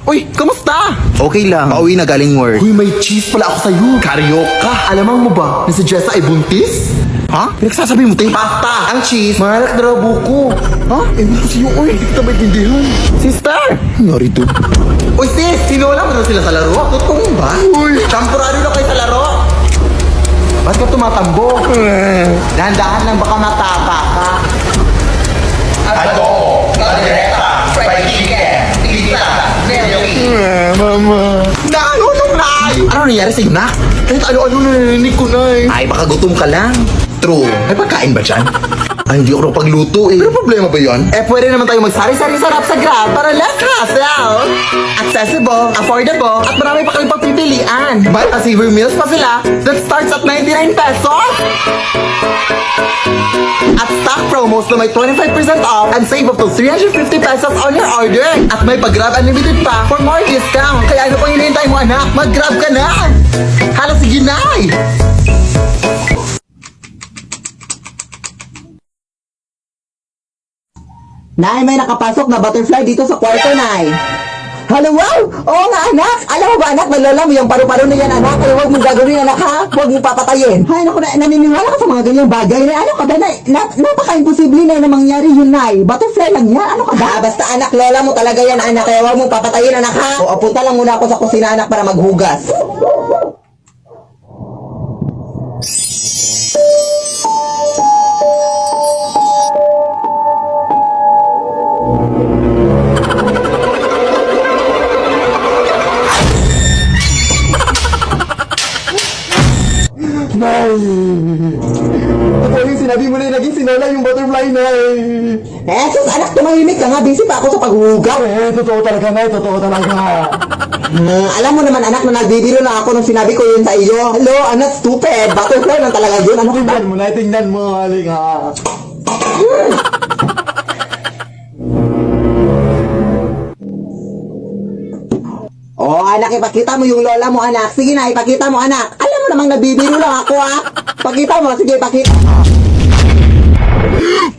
Uy, kamusta? Okay lang. Pauwi na galing work. Uy, may cheese pala ako sa'yo. Karyoka. Alamang mo ba na si Jessa ay buntis? Ha? Pinagsasabi mo, te? Basta! Ang cheese, malak na raw buko. Ha? Ewan ko sa'yo, uy. Hindi kita maintindihan. Sister! Nangyari to. Uy, sis! Sinola mo na sila sa laro? Totoo ba? Uy! Temporary lang kayo sa laro? Ba't ka tumatambo? Dahan-dahan lang baka matapa ka. Adobo, caldereta, fried chicken, pizza, milky. Mama. Ano nung nay? Ano nangyari sa'yo, nak? Kahit ano-ano narinig ko, nay. Ay, baka gutom ka lang. True. May pagkain ba dyan? Ay, hindi ako pagluto eh. Pero problema ba yun? Eh, pwede naman tayo magsari-sari sarap sa Grab para less hassle. Accessible, affordable, at marami pa kayong pagpipilian. Buy a silver meals pa sila that starts at 99 pesos. At stock promos na may 25% off and save up to 350 pesos on your order. At may pag-Grab Unlimited pa for more discount. Kaya ano pang hinihintay mo, anak? Mag-Grab ka na! Hala, sige, nay! Nay, may nakapasok na butterfly dito sa kwarto, Nay. Hello, wow! Oo nga, anak! Alam mo ba, anak, nalala mo yung paru-paro na yan, anak? Kaya huwag mong gagawin, anak, ha? Huwag mong papatayin. Ay, naku, naniniwala ka sa mga ganyang bagay. Na, ano ka ba, Nay? Napaka-imposible na mangyari yun, Nay. Butterfly lang yan. Ano ka ba? Basta, anak, lola mo talaga yan, anak. Kaya huwag mong papatayin, anak, ha? O, apunta lang muna ako sa kusina, anak, para maghugas. Nay! Ito yung sinabi mo na yung naging sinola yung butterfly, Nay! Eh, sus, anak, tumahimik ka nga. Busy pa ako sa paghugaw. Eh, totoo talaga, Nay. Totoo talaga. Alam mo naman, anak, na nagbibiro na ako nung sinabi ko yun sa iyo. Hello, anak, stupid. Butterfly lang talaga yun. Ano ka ba? Tingnan mo, Nay. Tingnan mo. Halika. Oh, anak, ipakita mo yung lola mo, anak. Sige na, ipakita mo, anak. Alam mo namang nabibiro lang ako, ha? Pakita mo, sige, pakita.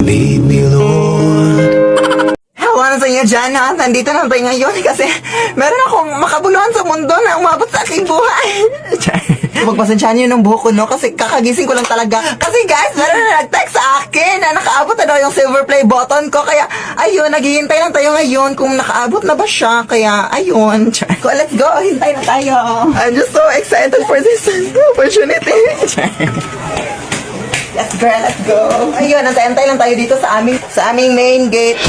Baby Lord. Hawa na sa inyo dyan, ha? Nandito na tayo ngayon kasi meron akong makabuluhan sa mundo na umabot sa aking buhay. Magpasensya niyo ng buhok ko, no? Kasi kakagising ko lang talaga. Kasi guys, meron na nag-text sa akin na nakaabot na daw yung silver play button ko. Kaya, ayun, naghihintay lang tayo ngayon kung nakaabot na ba siya. Kaya, ayun. So, let's go. Hintay na tayo. I'm just so excited for this opportunity. Yes, girl, let's go. Ayun, antay-antay lang tayo dito sa aming main gate.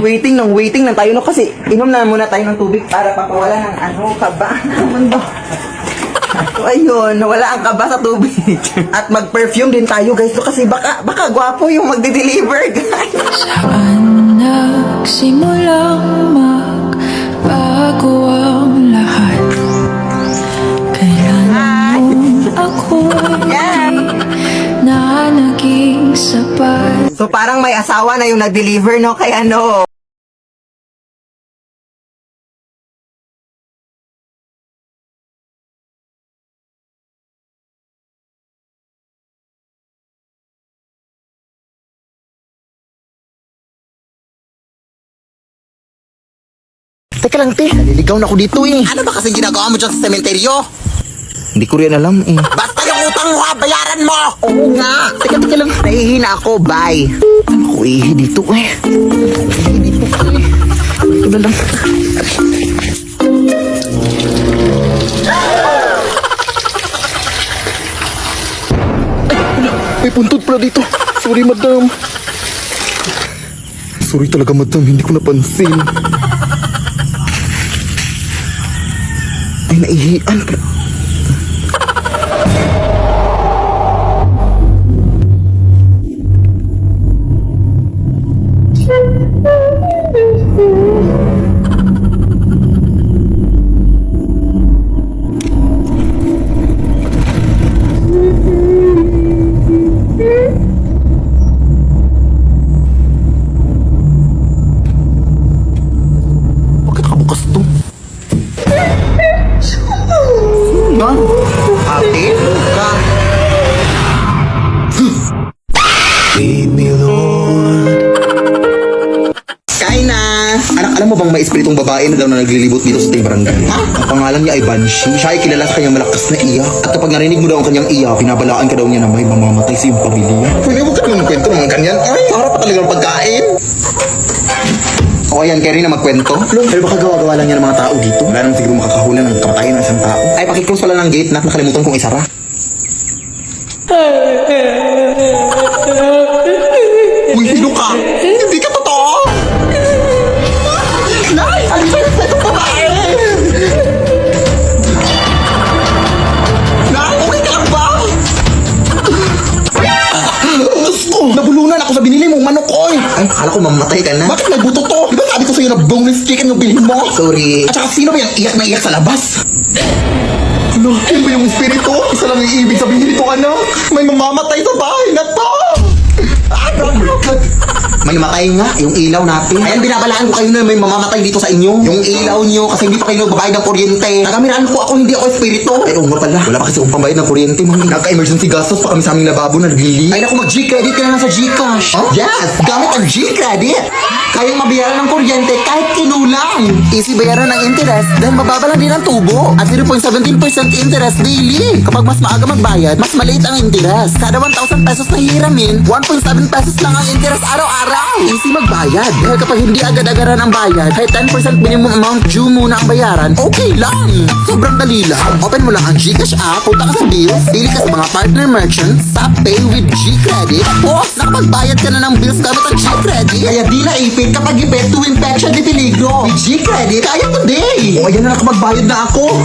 waiting lang tayo, no, kasi inom na muna tayo ng tubig para papawala ng kaba ng mundo. So, ayun, wala ang kaba sa tubig. At mag-perfume din tayo, guys, so, kasi baka gwapo yung magde-deliver, guys. Saan nagsimulang magbago ang lahat? Kailan mo ako'y na naging sapat? So parang may asawa na yung nag-deliver, no? Kaya no. Teka lang, te. Naliligaw na ako dito eh. Ano ba kasi ginagawa mo dyan sa sementeryo? Hindi ko rin alam eh. Basta yung utang mo, ha, bayaran mo! Oo nga. Teka lang. Nahihina ako, bye. Ako ihi dito eh. Ihi dito eh. Ito na lang. Ay, wala. May puntod pala dito. Sorry, madam. Sorry talaga, madam. Hindi ko napansin. Ay, naihian pala. Bakit nakabukas to? may espiritong babae na daw na naglilibot dito sa ating barangay. Ha? Ang pangalan niya ay Banshee. Siya ay kilala sa kanyang malakas na iyak. At kapag narinig mo daw ang kanyang iyak, pinabalaan ka daw niya na may mamamatay sa iyong pamilya. Pwede mo ka naman kwento ng ganyan? Ay, para pa talagang pagkain. O ayan, Kerry na magkwento. Pero baka gawa-gawa lang yan ng mga tao dito. Wala naman siguro makakahula ng kamatayan ng isang tao. Ay, pakiclose pala ng gate na nakalimutan kong isara. Uy, sino ka? Hindi ka totoo! Nay! Ano ba yung itong babae? Nay! Okay ka lang ba? Diyos ko! Nabulunan ako sa binili mong manok ko eh! Ay, akala ko mamatay ka na. Bakit may buto to? Diba sabi ko sa'yo na boneless chicken yung bilhin mo? Sorry. At saka sino ba yung iyak na iyak sa labas? Ano? Ano ba yung espiritu? Isa lang yung ibig sabihin nito, anak. May mamamatay sa bahay na to! May matay nga, yung ilaw natin. Ayan, binabalaan ko kayo na may mamamatay dito sa inyo. Yung ilaw nyo, kasi hindi pa kayo nagbabayad ng kuryente. Nagamiraan ko ako, hindi ako espiritu. Ay, oo nga pala. Wala pa kasi akong pambayad ng kuryente, mami. Nagka-emergency gastos pa kami sa aming lababo na naglili. Ay, naku, mag-G-credit ka na lang sa Gcash. Huh? Yes, gamit ang G-credit. Kayang mabayaran ng kuryente kahit kinulang. Easy bayaran ng interest dahil mababa lang din ang tubo. At 0.17% interest daily. Kapag mas maaga magbayad, mas maliit ang interest. Kada 1,000 pesos na hiramin, 1.7 pesos lang ang interest araw-araw. Easy magbayad. Dahil kapag hindi agad-agaran ang bayad, kahit 10% minimum amount due muna ang bayaran, okay lang. Sobrang dali lang. Open mo lang ang Gcash app, punta ka sa bills, pili ka sa mga partner merchants, sa Pay with G-Credit. Tapos, nakapagbayad ka na ng bills gamit ang G-Credit. Kaya di na ipin kapag ipet tuwing petsa di peligro. With G-Credit, kaya today. O, ayan na nakapagbayad na ako.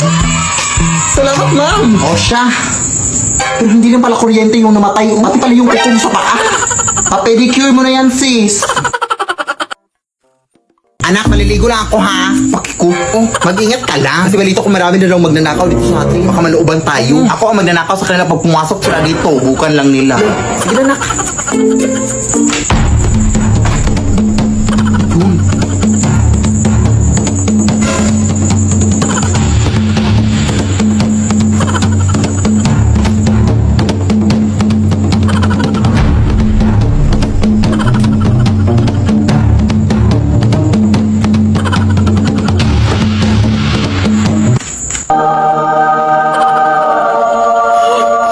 Salamat, ma'am. O, siya. Pero hindi lang pala kuryente yung namatay. Pati pala yung kuko mo sa paa. Pa-pedicure mo na yan, sis. Anak, maliligo lang ako, ha? Pakiko. Oh, mag-ingat ka lang. Kasi balito ko marami na daw magnanakaw dito sa atin. Baka malooban tayo. Ako ang magnanakaw sa kanila pag pumasok sila dito. Bukan lang nila. Sige na, anak. Yun.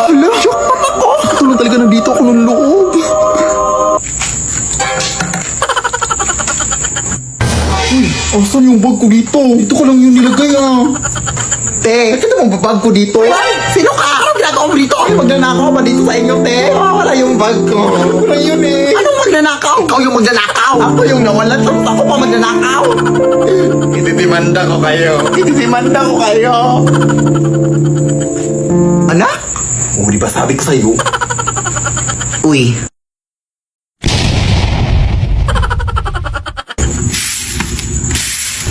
Hala, jackpot ako! Tulong talaga nandito ako ng loob. Uy, asan yung bag ko dito? Dito ko lang yung nilagay ah. Te, bakit mo bag ko dito? Sino ka? Anong ginagawa mo dito? Ay, magnanakaw ba dito sa inyo, te? Wala yung bag ko. Wala yun eh. Anong magnanakaw? Ikaw yung magnanakaw. Ako yung nawalan. Tapos ako pa magnanakaw. Ititimanda ko kayo. Ititimanda ko kayo. Anak? Oh, di ba sabi ko sa'yo? Uy.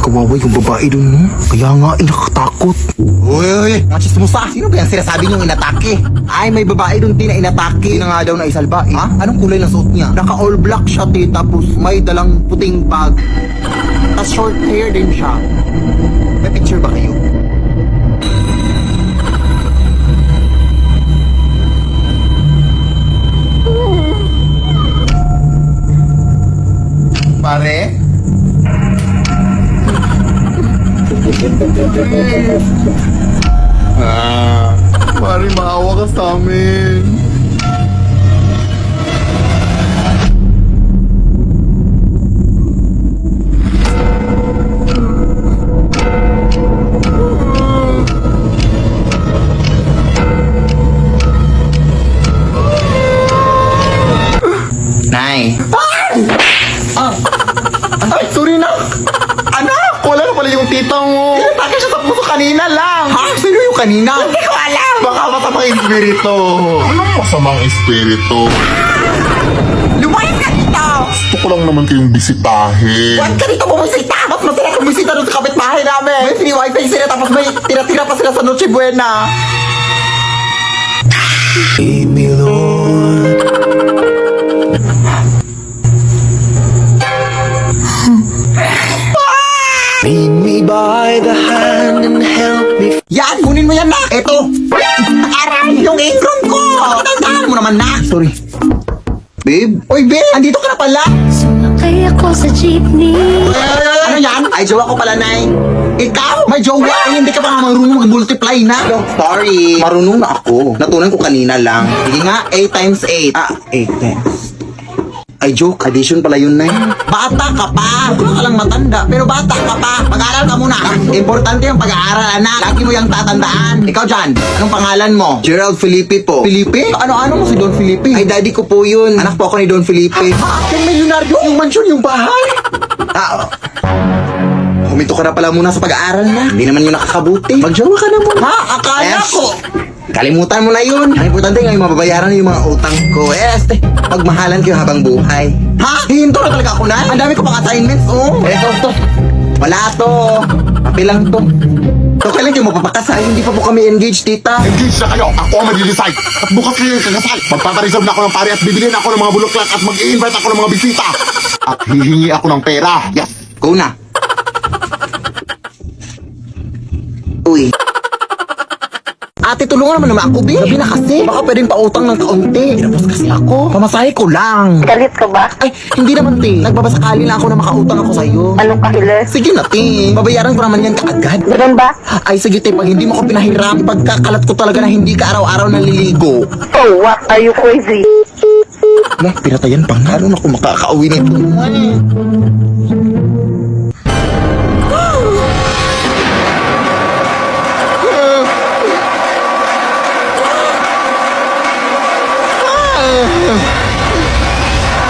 Kawawa yung babae dun, no? Kaya nga, nakakatakot. Uy, mga chismosa. Sino ba yan sinasabi niyong inatake? Ay, may babae dun din na inatake. Na nga daw na isalba, eh. Ha? Anong kulay ng suot niya? Naka-all black siya, te. Tapos may dalang puting bag. Tapos short hair din siya. May picture ba kayo? Pare? Pare, maawa ka sa amin. Nay. Ay, sorry na. Anak, wala na pala yung tita mo. Bakit siya sa puso kanina lang? Ha? Sino yung kanina? Hindi ko alam. Baka masamang espiritu. Anong masamang espiritu? Lumayas ka dito! Gusto ko lang naman kayong bisitahin. Huwag ka dito bumisita! Mas masarap bumisita doon sa kapitbahay namin! May free wifi sila tapos may tira-tira pa sila sa Noche Buena! Lead me, Lord. Lead me by the hand and help me. Yan! Kunin mo yan na! Eto! Aray! Yung apron ko! Tandaan mo naman na! Sorry. Babe? Oy, babe! Andito ka na pala! Sumakay ako sa jeepney. Ano yan? Ay, jowa ko pala, Nay. Ikaw? May jowa? Ay, hindi ka pa nga marunong mag-multiply na. Sorry. Marunong na ako. Natunan ko kanina lang. Sige nga, 8 times 8. 8 times. Ay, joke. Addition pala yun, Nay. Bata ka pa. Huwag ka lang matanda. Pero bata ka pa. Pag-aaral ka muna. Importante yung pag-aaral, anak. Lagi mo yung tatandaan. Ikaw dyan, anong pangalan mo? Gerald Felipe po. Felipe? Ano-ano mo si Don Felipe? Ay, daddy ko po yun. Anak po ako ni Don Felipe. Yung milyonaryo? Yung mansion, yung bahay? Huminto ka na pala muna sa pag-aaral na. Hindi naman yun nakakabuti. Magjawa ka na muna. Akala ko. Kalimutan mo na yun. Ang importante ngayon, mababayaran yung mga utang ko. Pagmahalan kayo habang buhay. Hinto na talaga ako na. Ang dami ko pang assignments, oh. To. Wala to. Papel lang to. So, kailan kayo mapapakasal? Hindi pa po kami engaged, tita. Engage na kayo. Ako ang mag-decide. At bukas kayo yung kagasal. Magpapareserve na ako ng pare at bibilin ako ng mga bulaklak at mag-i-invite ako ng mga bisita. At hihingi ako ng pera. Yes. Go na. Uy. Ate, tulungan naman ako, Bi. Gabi na kasi. Baka pwedeng pautang ng kaunti. Pinapos kasi ako. Pamasahe ko lang. Galit ka ba? Ay, hindi naman, te. Nagbabasakali lang ako na makautang ako sa'yo. Anong kahilir? Sige na, te. Babayaran ko naman yan kaagad. Ganun ba? Ay, sige, te. Pag hindi mo ko pinahiram, ipagkakalat ko talaga na hindi ka araw-araw naliligo. Oh, what? Are you crazy? Lah, pinatayan pa nga. Ano na ako makakauwi nito?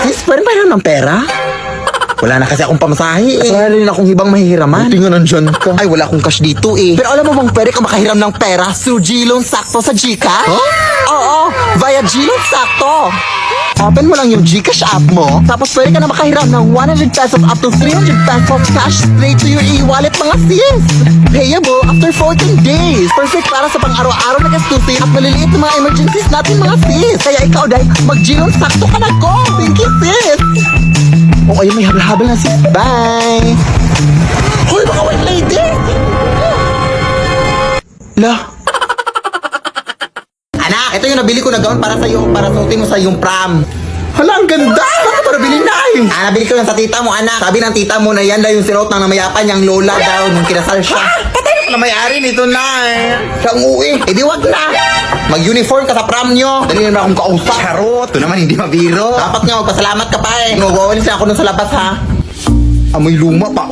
Sis, pwede ba yun ng pera? Wala na kasi akong pamasahe eh. Wala rin akong hibang mahihiraman. Buti nga nandyan ka. Ay, wala akong cash dito eh. Pero alam mo bang pwede ka makahiram ng pera through G-Loan Sakto sa Gcash? Huh? Oo, via G-Loan Sakto. Open mo lang yung Gcash app mo, tapos pwede ka na makahiram ng 100 pesos up to 300 pesos cash straight to your e-wallet, mga sis. Payable after 14 days. Perfect para sa pang-araw-araw na gastusin at maliliit na mga emergencies natin, mga sis. Kaya ikaw, Day, mag-G-Loan Sakto ka na, go! Thank you, sis! Oh, ayun, may habal-habal na, sis. Bye! Hoy, mga white lady! Lah! Anak, ito yung nabili ko na gown para sa'yo, para suotin mo sa iyong prom. Hala, ang ganda! Bakit mo nabili na eh? Nabili ko yan sa tita mo, anak. Sabi ng tita mo na yan daw yung sinuot ng namayapan niyang lola daw nung kinasal siya. Patay na may-ari nito na eh. Siyang uwi. Eh di wag na. Mag-uniform ka sa prom nyo. Dali naman akong kausap. Charot. Ito naman hindi mabiro. Dapat nga magpasalamat ka pa eh. Nagawalis na ako nun sa labas ha. Amoy luma pa,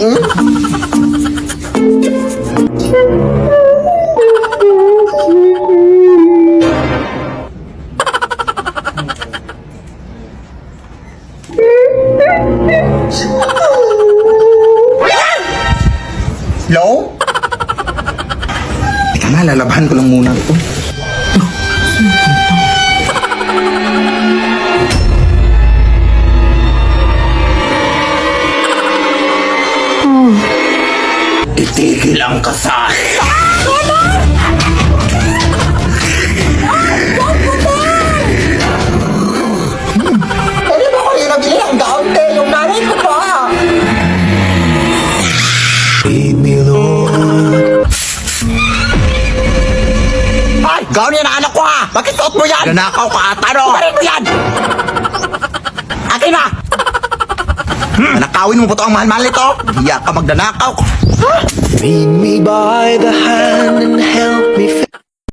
Hello? Teka na, lalabahan ko lang muna ito. Itigil ang kasal. Pwede ba ko yung nabili ng gown, te? Yung nanay ko pa. Ay! Gown yan ang anak ko ha! Bakit suot mo yan? Nanakaw ka ata no? Kumarin mo yan! Akin na! Nanakawin mo po ito ang mahal-mahal nito? Hiya ka magnanakaw. Lead me by the hand and help me